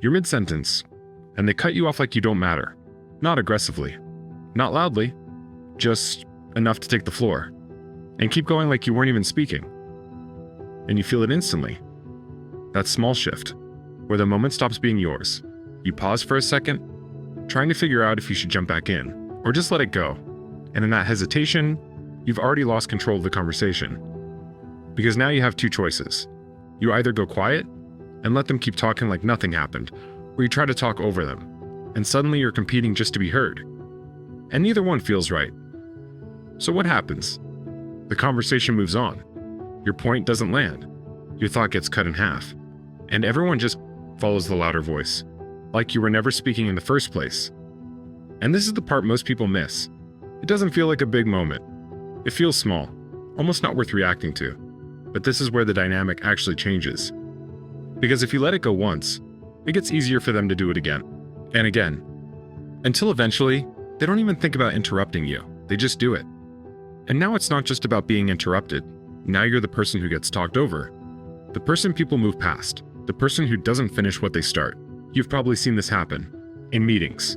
You're mid-sentence, and they cut you off like you don't matter. Not aggressively, not loudly, just enough to take the floor, and keep going like you weren't even speaking. And you feel it instantly. That small shift, where the moment stops being yours. You pause for a second, trying to figure out if you should jump back in, or just let it go. And in that hesitation, you've already lost control of the conversation. Because now you have two choices. You either go quiet and let them keep talking like nothing happened, or you try to talk over them, and suddenly you're competing just to be heard. And neither one feels right. So what happens? The conversation moves on. Your point doesn't land. Your thought gets cut in half. And everyone just follows the louder voice, like you were never speaking in the first place. And this is the part most people miss. It doesn't feel like a big moment. It feels small, almost not worth reacting to. But this is where the dynamic actually changes. Because if you let it go once, it gets easier for them to do it again and again. Until eventually, they don't even think about interrupting you. They just do it. And now it's not just about being interrupted. Now you're the person who gets talked over. The person people move past. The person who doesn't finish what they start. You've probably seen this happen. In meetings.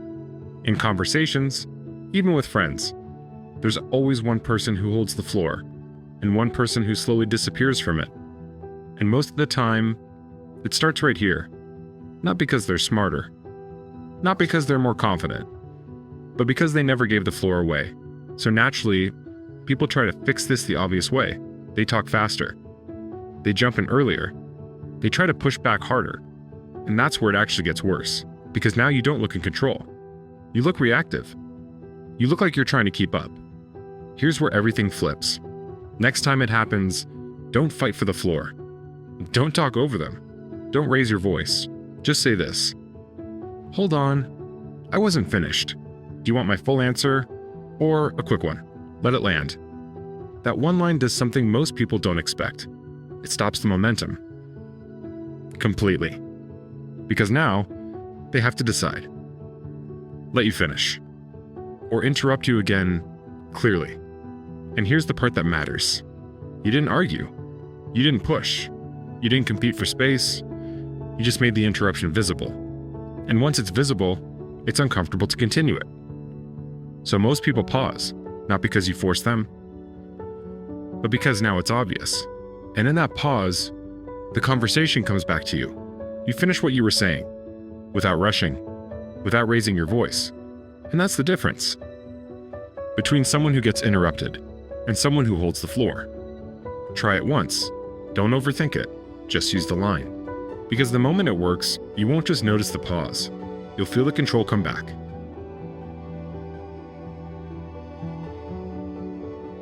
In conversations. Even with friends. There's always one person who holds the floor. And one person who slowly disappears from it. And most of the time, it starts right here. Not because they're smarter. Not because they're more confident. But because they never gave the floor away. So naturally, people try to fix this the obvious way. They talk faster. They jump in earlier. They try to push back harder. And that's where it actually gets worse. Because now you don't look in control. You look reactive. You look like you're trying to keep up. Here's where everything flips. Next time it happens, don't fight for the floor. Don't talk over them. Don't raise your voice. Just say this. Hold on. I wasn't finished. Do you want my full answer? Or a quick one? Let it land. That one line does something most people don't expect. It stops the momentum. Completely. Because now, they have to decide. Let you finish. Or interrupt you again, clearly. And here's the part that matters. You didn't argue. You didn't push. You didn't compete for space. You just made the interruption visible. And once it's visible, it's uncomfortable to continue it. So most people pause, not because you force them, but because now it's obvious. And in that pause, the conversation comes back to you. You finish what you were saying, without rushing, without raising your voice. And that's the difference between someone who gets interrupted and someone who holds the floor. Try it once. Don't overthink it. Just use the line. Because the moment it works, you won't just notice the pause. You'll feel the control come back.